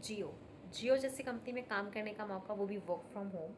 जियो जियो जैसी कंपनी में काम करने का मौका, वो भी वर्क फ्रॉम होम,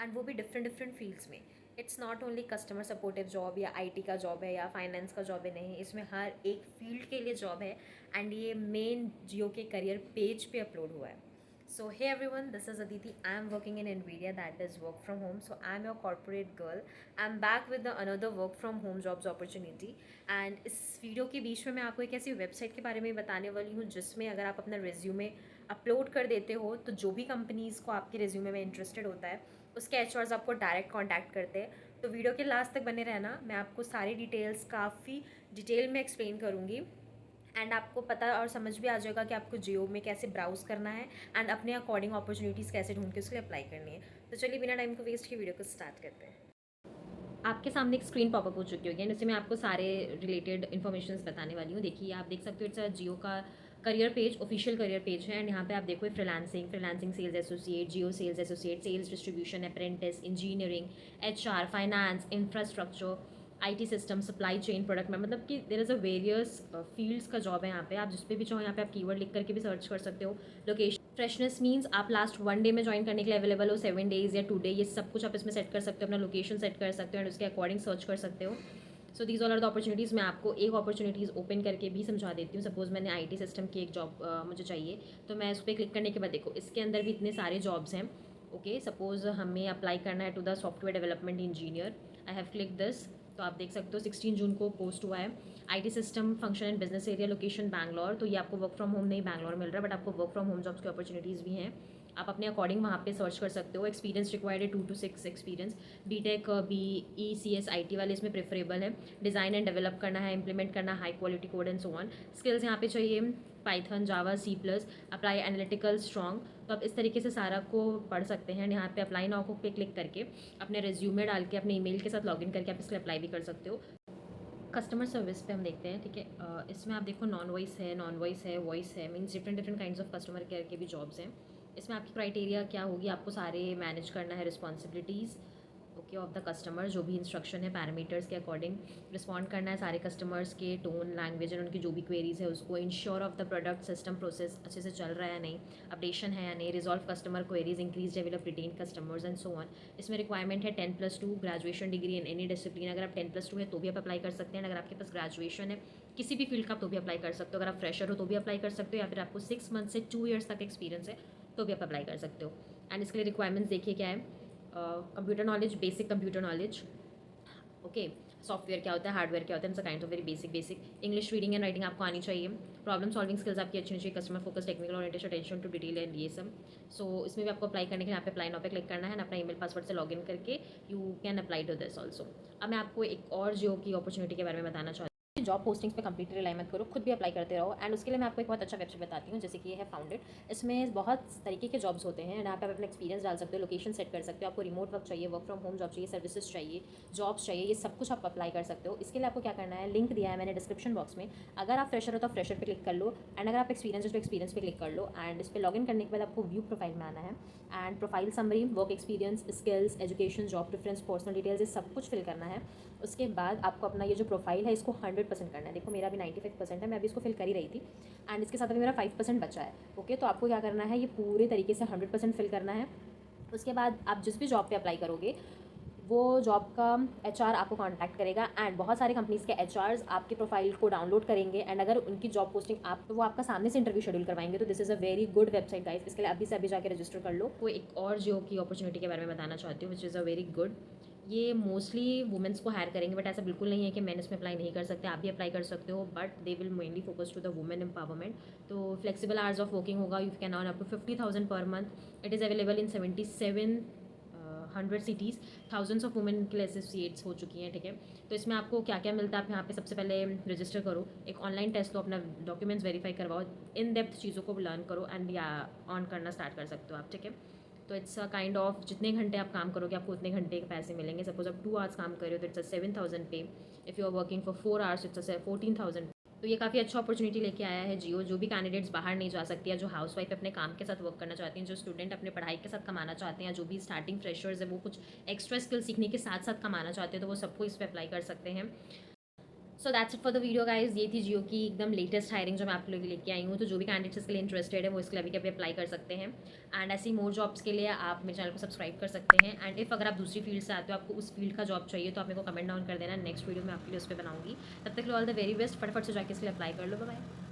एंड वो भी डिफरेंट डिफरेंट फील्ड्स में। It's not only customer supportive job या आईटी का जॉब है या फाइनेंस का जॉब है, नहीं, इसमें हर एक फील्ड के लिए जॉब है। एंड ये मेन जियो के करियर पेज पे अपलोड हुआ है। So hey everyone, this is Aditi. I am working in Nvidia, that is work from home. So I'm your corporate girl. I'm back with the another work from home jobs opportunity. And इस video के बीच में मैं आपको एक ऐसी website के बारे में बताने वाली हूँ जिसमें अगर आप अपना रिज्यूमे अपलोड कर देते हो तो जो भी कंपनीज़ को आपके रिज्यूमे में इंटरेस्टेड होता है उसके एचआर्स आपको डायरेक्ट कांटेक्ट करते हैं। तो वीडियो के लास्ट तक बने रहना, मैं आपको सारी डिटेल्स काफ़ी डिटेल में एक्सप्लेन करूँगी। एंड आपको पता और समझ भी आ जाएगा कि आपको जियो में कैसे ब्राउज़ करना है एंड अपने अकॉर्डिंग अपॉर्चुनिटीज़ कैसे ढूंढ के उसके लिए अप्लाई करनी है। तो चलिए बिना टाइम को वेस्ट किए वीडियो को स्टार्ट करते हैं। आपके सामने एक स्क्रीन पॉपअप हो चुकी होगी एंड इसमें मैं आपको सारे रिलेटेड इन्फॉर्मेशन बताने वाली हूँ। देखिए, आप देख सकते हो इट्स जियो का career page, official career page है। एंड यहाँ पे आप देखो freelancing sales associate, Jio sales associate, sales distribution, apprentice, engineering, HR, finance, infrastructure, IT system, supply chain, product में, मतलब कि there is a various fields का जॉब है यहाँ पे। आप जिस पे भी चाहो यहाँ पे आप कीवर्ड लिख करके भी सर्च कर सकते हो। लोकेशन फ्रेशनेस मीन्स आप लास्ट 1 डे में ज्वाइन करने के लिए अवेलेबल हो, 7 डेज़ या 2 डे, ये सब कुछ आप इसमें सेट कर सकते हो। अपना लोकेशन सेट कर सकते हो एंड उसके अकॉर्डिंग सर्च कर सकते हो। So these all are the opportunities. मैं आपको एक अपॉर्चुनिटीज़ ओपन करके भी समझा देती हूँ। सपोज मैंने आईटी सिस्टम की एक जॉब मुझे चाहिए, तो मैं उस पर क्लिक करने के बाद देखो इसके अंदर भी इतने सारे जॉब्स हैं। ओके, सपोज हमें अप्लाई करना है to the software development engineer. I have click this. तो आप देख सकते हो 16 जून को पोस्ट हुआ है। IT system function and business area, location Bangalore. तो ये आपको वर्क फ्रॉम होम नहीं बैंगलोर मिल रहा है, बट आपको वर्क फ्रॉम होम जॉब्स की अपॉर्चुनिटीज़ भी हैं। आप अपने अकॉर्डिंग वहाँ पे सर्च कर सकते हो। एक्सपीरियंस रिक्वायर्ड है 2 to 6 experience. BTech, BE, CS, IT वाले इसमें प्रेफरेबल है। डिज़ाइन एंड डेवलप करना है, इंप्लीमेंट करना, high quality code and so on. Skills यहाँ पे चाहिए पाइथन, जावा, C+, अप्लाई एनालिटिकल स्ट्रॉन्ग। तो आप इस तरीके से सारा को पढ़ सकते हैं। यहाँ पे अप्लाई नाउ को पे क्लिक करके अपने रिज्यूमे डाल के अपने ईमेल के साथ लॉगिन करके आप इसके लिए अप्लाई भी कर सकते हो। कस्टमर सर्विस पे हम देखते हैं, ठीक है। इसमें आप देखो नॉन वॉइस है, वॉइस है, means different different kinds of customer care के भी जॉब्स हैं। इसमें आपकी क्राइटेरिया क्या होगी, आपको सारे मैनेज करना है responsibilities, okay, of the customer. जो भी इंस्ट्रक्शन है पैरामीटर्स के अकॉर्डिंग रिस्पॉन्ड करना है सारे कस्टमर्स के टोन, लैंग्वेज और उनकी जो भी क्वेरीज है उसको। Ensure of the product system process अच्छे से चल रहा है या नहीं, अपडेशन है या नहीं, resolve customer queries, increase develop retain customers and so on. इसमें रिक्वायरमेंट है 10+2 graduation degree in any discipline. अगर आप 10+2 है तो भी आप अप्लाई कर सकते हैं। अगर आपके पास ग्रेजुएशन है किसी भी फील्ड का तो भी अप्लाई कर सकते हो। अगर आप फ्रेशर हो तो भी अप्लाई कर सकते हो, या फिर आपको 6 मंथ से 2 ईयर्स तक एक्सपीरियंस है तो भी आप अप्लाई कर सकते हो। एंड इसके लिए रिक्वायरमेंट्स देखिए क्या है। Computer knowledge, basic computer knowledge, okay. Software क्या होता है, हार्डवेयर क्या होता है, kind of very basic. English reading and writing आपको आनी चाहिए। प्रॉब्लम सॉल्विंग स्किल्स आपकी अच्छी चाहिए। Customer focus, technical orientation, attention to detail and ये सब। सो इसमें भी आपको अप्लाई करने के लिए यहाँ पे अप्लाई नाउ पे क्लिक करना है, अपना ईमेल पासवर्ड से लॉगिन करके you can apply to this also. अब मैं आपको एक और जियो की अपॉर्चुनिटी के बारे में बताना चाहती हूँ। जॉब पोस्टिंग्स पे कंप्लीटली रिलाई मत करो, खुद भी अप्लाई करते रहो। एंड उसके लिए मैं आपको एक बहुत अच्छा वेबसाइट बताती हूँ, जैसे कि ये है फाउंडेड। इसमें बहुत तरीके के जॉब्स होते हैं एंड यहाँ पे आप अपना एक्सपीरियंस डाल सकते हो, लोकेशन सेट कर सकते हो। आपको रिमोट वर्क चाहिए, वर्क फ्रॉम होम जॉब चाहिए, सर्विसेज चाहिए, जॉब्स चाहिए, ये सब कुछ आप अप्लाई कर सकते हो। इसके लिए आपको क्या करना है, लिंक दिया है मैंने डिस्क्रिप्शन बॉक्स में। अगर आप फ्रेशर हो तो फ्रेशर पे क्लिक कर लो, एंड अगर आप एक्सपीरियंस हो तो एक्सपीरियंस पे क्लिक कर लो। एंड इस पर लॉगिन करने के बाद आपको व्यू प्रोफाइल में आना है and profile summary, work experience, skills, education, job preference, personal details, ये सब कुछ फिल करना है। उसके बाद आपको अपना ये जो प्रोफाइल है इसको 100% करना है। देखो मेरा भी 95% है, मैं अभी इसको फिल कर ही रही थी एंड इसके साथ अभी मेरा 5% बचा है। ओके, तो आपको क्या करना है, ये पूरे तरीके से 100% फिल करना है। उसके बाद आप जिस भी जॉब पे अप्लाई करोगे वो जॉब का एचआर आपको कांटेक्ट करेगा एंड बहुत सारे कंपनीज़ के एचआर्स आपके प्रोफाइल को डाउनलोड करेंगे एंड अगर उनकी जॉब पोस्टिंग आप तो वो आपका सामने से इंटरव्यू शेड्यूल करवाएंगे। तो this is a very good website guys, इसके लिए अभी से अभी जाकर रजिस्टर कर लो। वो एक और जियो की अपॉर्चुनिटी के बारे में बताना चाहती हूँ which is a very good. ये मोस्टली वुमेंस को हायर करेंगे, बट ऐसा बिल्कुल नहीं है कि मैन इसमें अप्लाई नहीं कर सकते, आप भी अप्लाई कर सकते हो, but they will mainly focus to the women empowerment. तो फ्लेक्सिबल आवर्स ऑफ वर्किंग होगा, you can earn up to 50,000 per month. It is available in 77 cities. Thousands of women के लिए एसोसिएट्स हो चुकी हैं, ठीक है। तो इसमें आपको क्या क्या मिलता है, आप यहाँ पे सबसे पहले रजिस्टर करो, एक ऑनलाइन टेस्ट लो, अपना डॉक्यूमेंट्स वेरीफाई करवाओ, इन डेप्थ चीज़ों को लर्न करो एंड या ऑन करना स्टार्ट कर सकते हो आप, ठीक है। तो इट्स अ काइंड ऑफ जितने घंटे आप काम करोगे आपको उतने घंटे के पैसे मिलेंगे। सपोज आप 2 आवर्स काम कर रहे हो तो it's a 7,000 pay. If you are working for 4 hours it's a 14,000। तो ये काफ़ी अच्छा अपॉर्चुनिटी लेके आया है जियो। जो भी कैंडिडेट्स बाहर नहीं जा सकती है, जो हाउस वाइफ अपने काम के साथ वर्क करना चाहती हैं, जो स्टूडेंट अपने पढ़ाई के साथ कमाना चाहते हैं, जो भी स्टार्टिंग फ्रेशर्स है वो कुछ एक्स्ट्रा स्किल सीखने के साथ साथ कमाना चाहते हैं, तो वो सबको इस पर अप्लाई कर सकते हैं। So that's it for the video guys. ये थी जियो की एकदम लेटेस्ट हायरिंग जो मैं आप लोगों के लिए लेके आई हूँ। तो जो भी कैंडिडेट्स इसके लिए इंटरेस्टेड है वो इसके लिए अभी कभी अप्लाई कर सकते हैं। एंड ऐसी मोर जॉब्स के लिए आप मेरे चैनल को सब्सक्राइब कर सकते हैं। एंड इफ अगर आप दूसरी फील्ड से आते हो, आपको उस फील्ड का जॉब चाहिए, तो आप मेरे को कमेंट डाउन कर देना, नेक्स्ट वीडियो में आपके लिए उस पर बनाऊंगी। तब तक ऑल द वेरी बेस्ट, फटाफट से जाके इसके लिए अप्लाई कर लो। Bye bye.